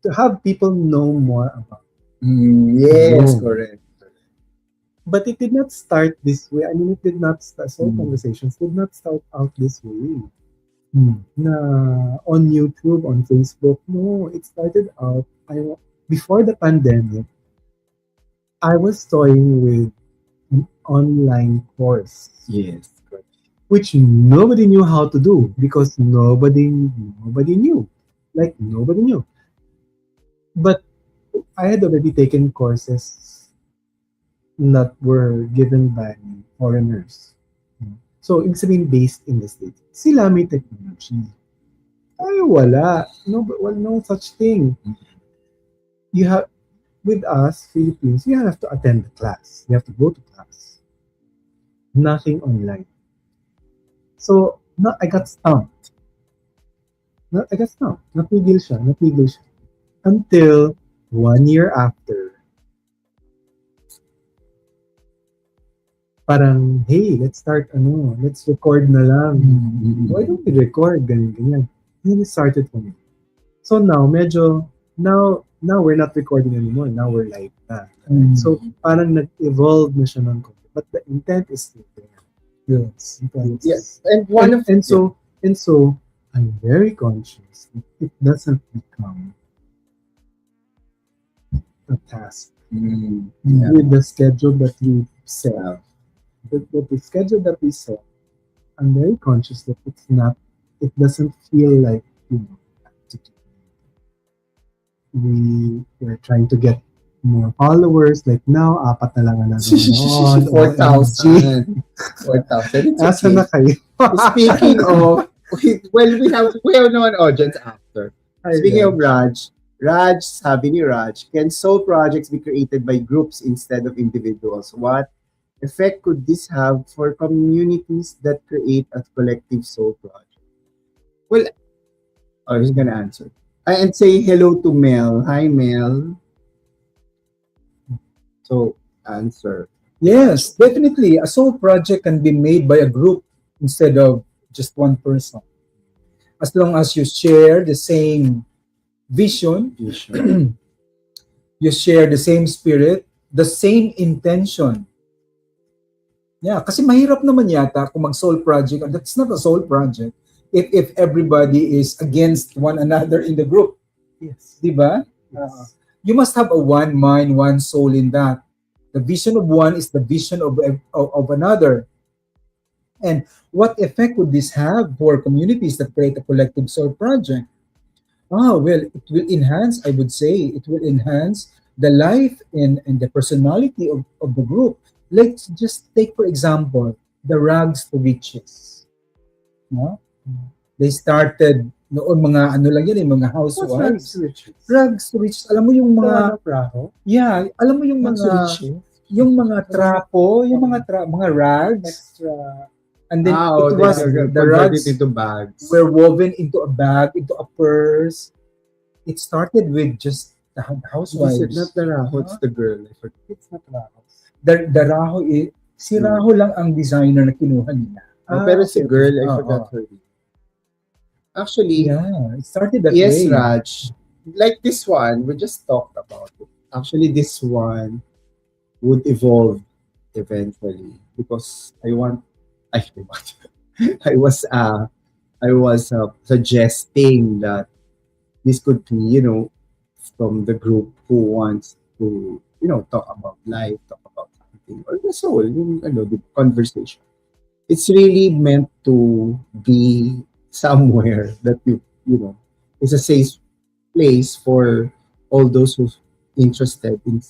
to have people know more about. Yes, No. correct. But it did not start this way. I mean, it did not start, soul Mm. conversations did not start out this way. Na on YouTube, on Facebook. No, it started out, before the pandemic, I was toying with an online course, Yes, correct. which nobody knew how to do because nobody knew. Like, nobody knew. But I had already taken courses that were given by foreigners. So, ibig sabihin, based in the States. Sila may technology. Tayo wala. No such thing. You have, with us, Philippines, you have to attend the class. You have to go to class. Nothing online. So, I got stumped. Napigil siya. Until 1 year after, parang, hey, let's record na lang. Why don't we record? Ganyan. And it started for me. So now, now we're not recording anymore. Now we're live na. So parang nag-evolve na siya ng konti. But the intent is still there. Yes. Yes, and So I'm very conscious that it doesn't become a task Yeah. with the schedule that we set. With the schedule that we set, I'm very conscious that it doesn't feel like, we're trying to get more followers. Like now, 4 na lang ang nanonood. 4,000. 4,000. It's Asa na okay. kayo? Speaking of, we have no audience after. Speaking of Raj, sabi ni Raj, can soul projects be created by groups instead of individuals? What effect could this have for communities that create a collective soul project? Well, who's gonna answer? And say hello to Mel. Hi, Mel. So, answer. Yes, definitely. A soul project can be made by a group instead of just one person. As long as you share the same vision, you share the same spirit, the same intention. Yeah, kasi mahirap naman yata kung mag-soul project, and that's not a soul project, if everybody is against one another in the group. Yes. Diba? Yes. You must have a one mind, one soul in that. The vision of one is the vision of another. And what effect would this have for communities that create a collective soul project? Oh, well, it will enhance, I would say, it will enhance the life and the personality of the group. Let's just take, for example, the rags to riches. No? They started noon mga ano lang yan, mga What's rags housewives. to riches? Rags to riches, alam mo yung Mga mga, praho? yeah, alam mo yung Rags to mga, riches? yung mga trapo, yung mga rags, Extra. and then Oh, it was they the convert rags it into bags. were woven into a bag, into a purse. It started with just the housewives. Is it not the raho? It's the girl. I forget. It's not raho. The Raho, si Raho lang ang designer na kinuha nila. Pero si girl, I Oo. forgot her name. Actually, Yeah, it started that yes, way. Raj. Like this one, we just talked about it. Actually, this one would evolve eventually because I was suggesting that this could be, from the group who wants to, talk about life, talk about something, or the soul, the conversation. It's really meant to be somewhere that is a safe place for all those who interested in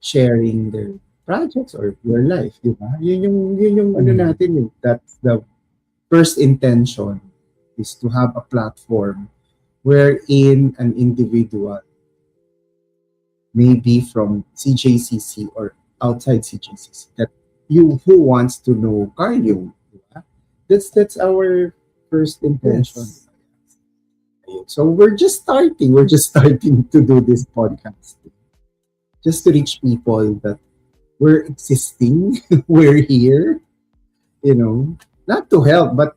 sharing their projects or your life, di ba? Yun yung ano natin yun. That's the first intention, is to have a platform wherein an individual, maybe from CJCC or outside CJCC, that who wants to know Carl Jung, di ba? That's our first intention. So we're just starting to do this podcast, just to reach people that we're existing, we're here, not to help, but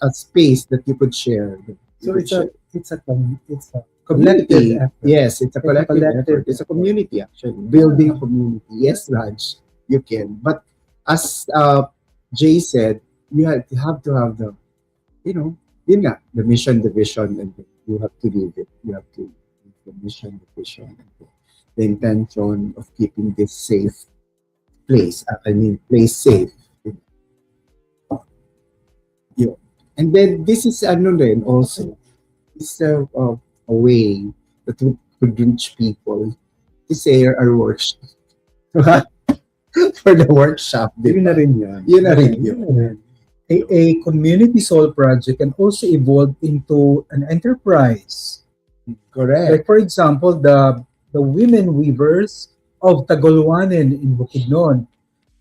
a space that you could share. So it's a community. collective effort. Yes, it's a collective collective effort. It's a community, actually. Building a community. Yes, Raj, you can. But as Jay said, you have to have the, yun nga, the mission, the vision, and you have to live it. You have to live the mission, the vision, and the intention of keeping this safe place. Place safe. Yun. And then this is also is a way that we could reach people to say our workshop. For the workshop. Yun na rin yan. Yun na rin yun. A community soul project can also evolve into an enterprise. Correct. Like for example, the women weavers of Tagolwanen in Bukidnon,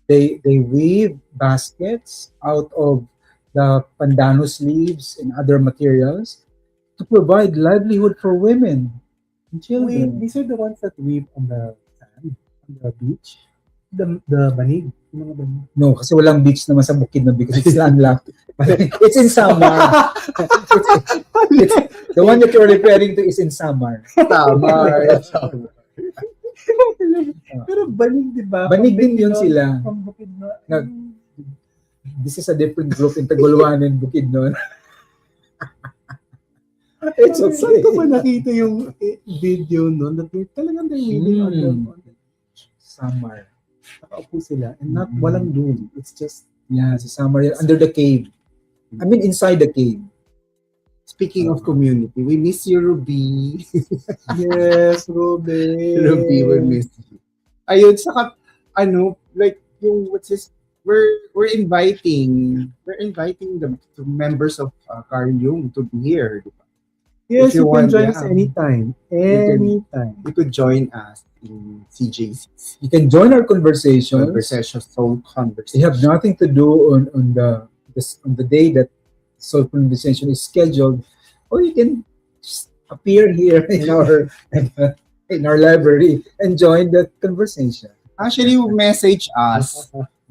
they weave baskets out of the pandanus leaves and other materials to provide livelihood for women and Wait, children. these are the ones that weave on the sand, on the beach? The banig? Yung mga banig. No, kasi walang beach naman sa Bukidnon because it's landlocked. It's in Samar. The one that you're referring to is in Samar. Tama. Pero banig, di ba? Banig From din yun Bukidnon, sila. From Bukidnon. This is a different group in Tagolwanen, Bukidnon. It's okay. Saan ko ba nakita yung video nun? That talagang they're weaving on the Samar. nakaupo sila and walang room. It's just Yeah, sa Samar yan, under the cave. I mean, inside the cave. Speaking of community, we miss you, Ruby. yes, Ruby. Ruby, we miss you. Ayun, saka, like, what's this? We're inviting the members of Carl Jung to be here. Yes, If you you can want, join yeah. us anytime. You could join us in CJC's You can join our conversations. soul conversation. You have nothing to do on the day that soul conversation is scheduled, or you can just appear here in our library and join the conversation. Actually, message us.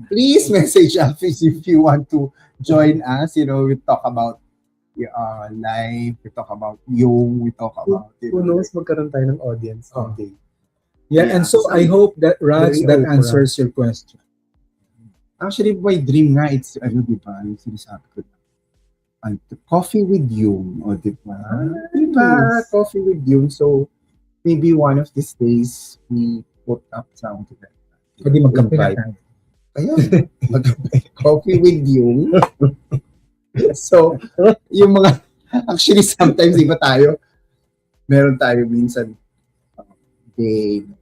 Please message us if you want to join us. We talk about life, we talk about Jung, we talk about Who knows, magkaroon tayo ng audience someday. Yeah, and so I hope that Raj, Very that Oprah. answers your question. Actually, my dream nga, it's, di ba, yung sinasabi ko na, coffee with Jung, o di ba? Nice. Coffee with Jung. So, maybe one of these days, we put up something like that. Pwede magkape na Invite. tayo. Ayan, coffee with Jung. So, yung mga Actually, sometimes iba tayo. Meron tayo minsan game.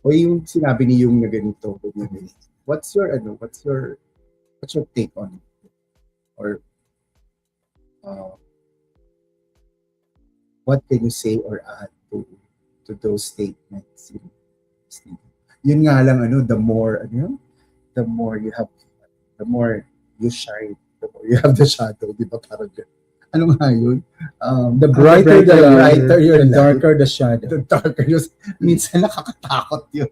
O yung sinabi ni Jung na ganito, ganyan. What's your take on it? Or uh, what can you say or add to those statements? Yun nga lang the more the more you have, the more you shine, the more you have the shadow, di ba? Parang ano nga yun? The brighter the light, brighter your the light, darker the shadow. the darker yung, minsan nakakatakot yun.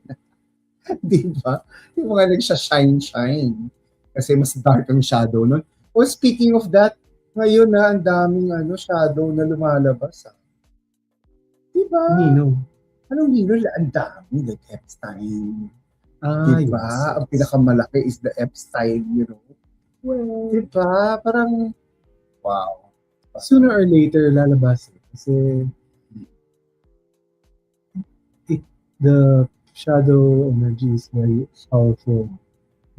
Di ba? Yung mga nagsha-shine. Kasi mas dark ang shadow nun. Oh, speaking of that, ngayon na ang daming shadow na lumalabas. Di ba? Nino. Anong nino? Ang dami. Like Epstein. Ah, Diba? yes. Ang pinakamalaki is the Epstein, Well, Diba? Parang, wow. sooner or later lalabas kasi the shadow energy is very powerful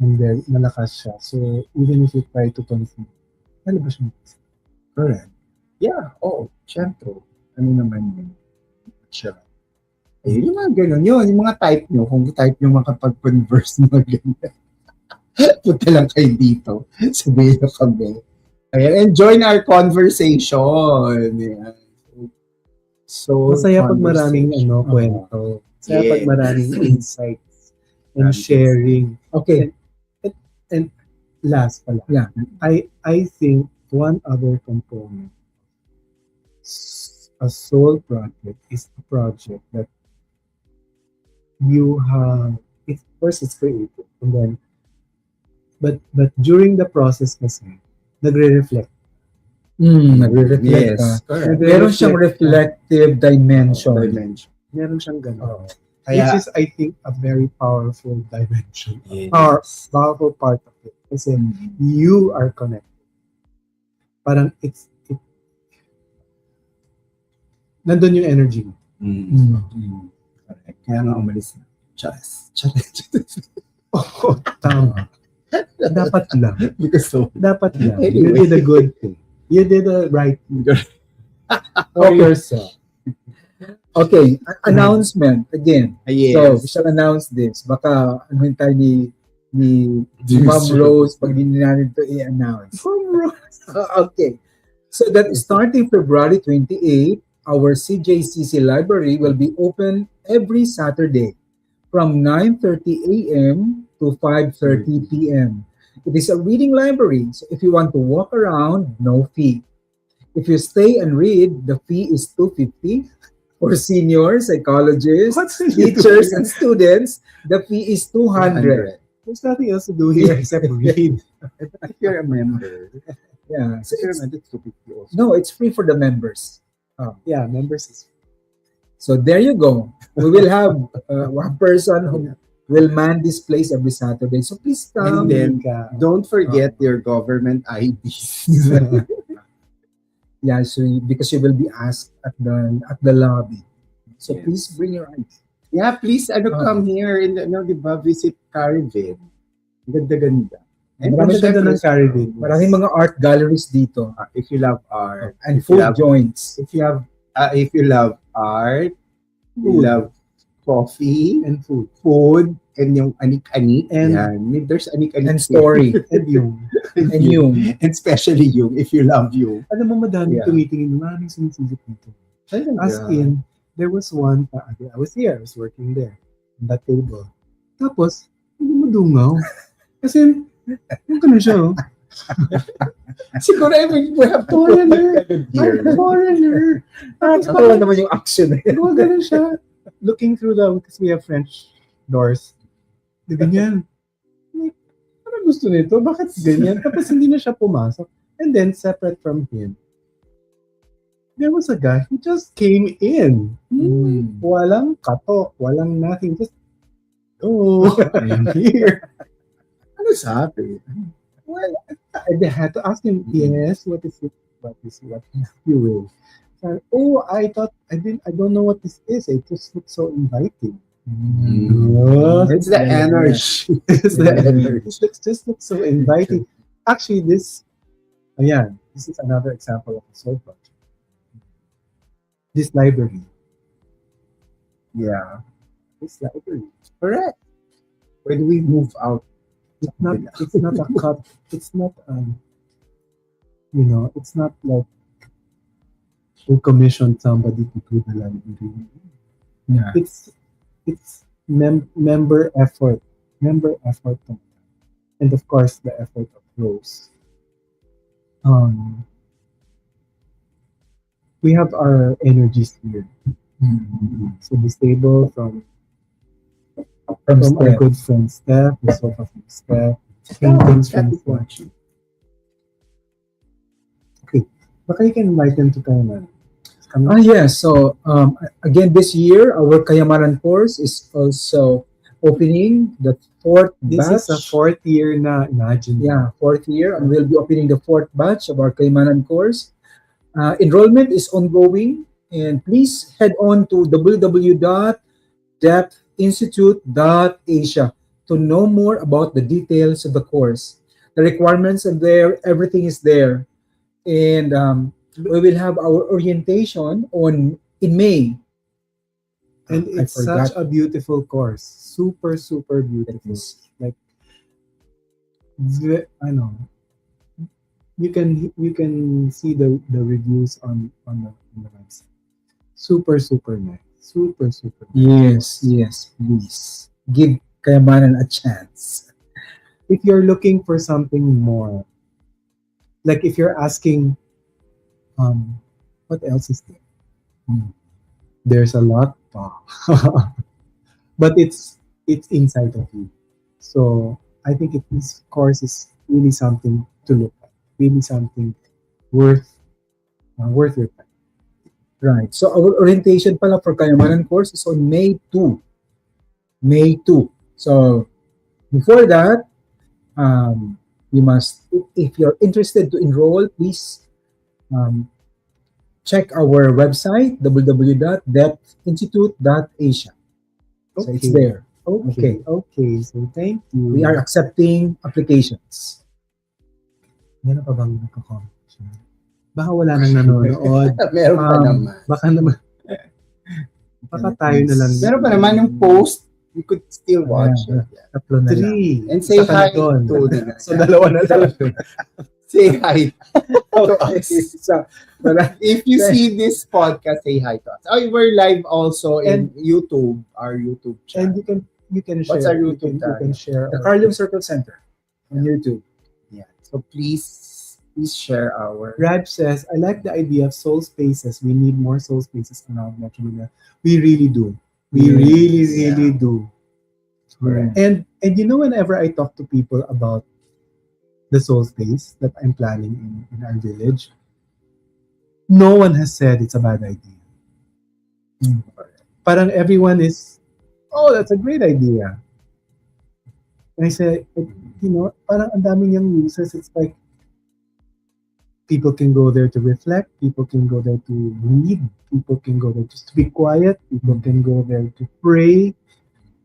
and then malakas siya. So even if you try to conceal, lalabas siya. Correct. Yeah, syempre. Ano naman yun? Siya. Yung mga ganun yun. Yung mga type nyo, kung type nyo makapag-converse mga ganyan. Punta lang kayo dito. Sabihin nyo kami. Ayan, and join our conversation. Yeah. So, Masaya pag maraming kwento. Masaya pag maraming insights and sharing. Okay. And last pala. Yeah. I think one other component, a soul project is a project that you have, first it's creative, and then, but during the process kasi, nagre-reflect. Nagre-reflect Yes, ka. correct. Meron siyang reflective dimension. Meron siyang gano'n. Kaya, Which is, I think, a very powerful dimension. Yes. Powerful part of it. Kasi you are connected. Parang nandun yung energy mo. Correct. Kaya nga umalis na. Charas. Oh, tama. Dapat lang. Because Dapat lang. Anyway. You did a good thing. You did the right thing. For Okay. yourself. Okay, announcement again. yes. So, we shall announce this. Baka ano yung tayo ni Ma'am Rose pag hindi natin ito i-announce. Okay. So that starting February 28, our CJCC library will be open every Saturday from 9:30 a.m. to 5:30 p.m. It is a reading library, so if you want to walk around, no fee. If you stay and read, the fee is $250. For seniors, psychologists, teachers, and students, the fee is $200. There's nothing else to do here except read. If you're a member, Yeah. So if you're a it's, member, it's $250 also. no, it's free for the members. Yeah, members is So there you go. We will have one person who will man this place every Saturday. So please And come. then, don't forget your government IDs. Yeah, so because you will be asked at the lobby. So Yes. please bring your ID. Yeah, please, come here and diba, visit Karrivin. Ganda-ganda. And Marami syempre, ganda ng Karrivin. Maraming mga art galleries dito if you love art, and if you food love, joints. if you love art, you Food. love coffee, And food, and yung anik-anik. And- Yan. There's anik-anik. And story. and yung And you. And especially you, if you love you. alam mo madaming Yeah. tumitingin, maraming sumisisip dito. As in, there was one, I was here, I was working there, on that table. Tapos, hindi mo dungaw. Kasi, yung ganun siya, oh. Siguro, we have to Foreigner! here. Foreigner! Tapos, Nakakatawa naman yung action eh. parang ganun siya. Looking through because we have French doors. Di ganyan. Like, ano gusto nito? Bakit ganyan? Tapos hindi na siya pumasok. And then, separate from him, there was a guy who just came in. Walang katok, walang nothing. Just, I'm here. Ano sabi? Well, I had to ask him, yes, what is it? What is you will? I thought, I don't know what this is. It just looks so inviting. It's the energy. It's the energy. It just looks so inviting. Actually, this is another example of a soul project. this library. Yeah. This library. Correct. When we move out, It's not. It's not a cup. It's not. It's not like we commissioned somebody to do the library. Yeah. It's member effort, member effort, and of course the effort of Rose. Um, we have our energies here. So be stable From from our Steph. good friend Steph, the sofa from Steph, paintings from Steph. Okay, baka you can enlighten to Kainan. Yes. So again, this year our Kayamanan course is also opening the fourth This batch. is a fourth year na, imagine. Yeah, fourth year, and we'll be opening the fourth batch of our Kayamanan course. Enrollment is ongoing, and please head on to www.depthinstitute.asia to know more about the details of the course. The requirements are there, everything is there, and we will have our orientation on in May. And I it's such forgot. a beautiful course. Super, super beautiful. Like, I know. You can see the reviews on the website. Super, super nice. Super, super nice. Yes, please give Kayamanan a chance. If you're looking for something more, like if you're asking, what else is there? There's a lot, but it's inside of you. So I think this course is really something to look at. Really something worth worth your time. Right. So our orientation pala for Kayamanan course is on May 2. May 2. So before that, you must, if you're interested to enroll, please um, check our website www.depthinstitute.asia. So it's Okay. there. Okay. Okay. So thank you. We are accepting applications. Meron pa bang nagko-comment? Baka wala nang nanonood. meron pa naman. Baka naman. Baka tayo na lang. Meron pa naman yung post. You could still watch it. Tatlo na lang. 3. And say Saka hi na doon. to So dalawa na lang. Say hi to us. So, If you see this podcast, say hi to us. Oh, we're live also in YouTube, our YouTube And channel. you can share. What's our YouTube you can share. the Karrivin Circle Center on YouTube. Yeah. So please share our. Raj says, I like the idea of soul spaces. We need more soul spaces around Metro Manila. We really do. We Yeah. really do. Correct. And whenever I talk to people about the soul space that I'm planning in our village, no one has said it's a bad idea. Parang everyone is, oh, that's a great idea. And I say, parang ang dami niyang uses. It's like people can go there to reflect. People can go there to read. People can go there just to be quiet. People can go there to pray.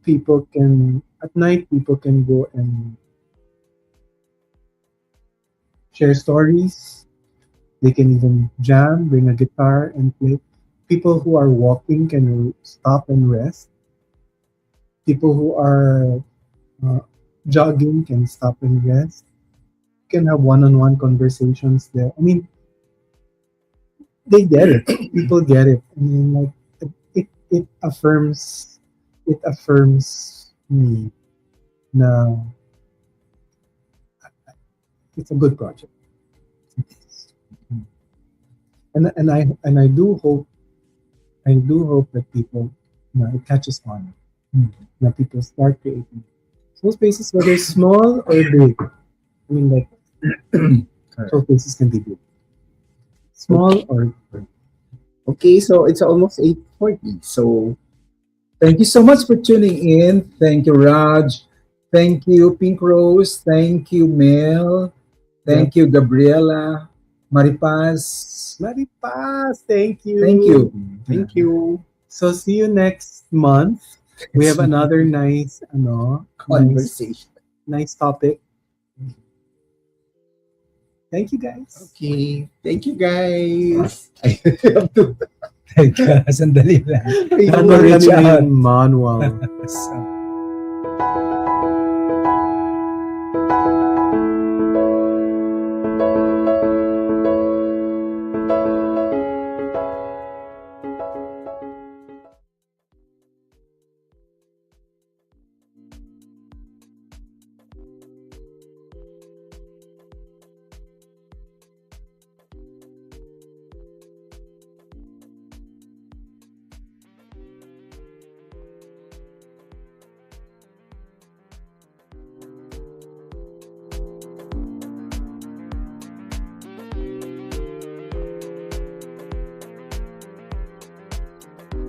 People can, at night, people can go and share stories. They can even jam, bring a guitar and play. People who are walking can stop and rest. People who are jogging can stop and rest. You can have one-on-one conversations there. I mean, they get it. People get it. I mean, like it affirms me na it's a good project. And I do hope that people, it catches on. That people start creating soul spaces, whether small or big. I mean, like soul spaces can be big, small or big. Okay, so it's almost 8:40. So Thank you so much for tuning in. Thank you, Raj. Thank you, Pink Rose. Thank you, Mel. Thank you, Gabriela. Maripaz. Maripaz, thank you. Thank you. thank you. So see you next month. We have another nice, Conversation. nice topic. Thank you, guys. Okay. Thank you, guys. I have to Teka, sandali lang. Ito Ano reach kanina out? yung manual. So,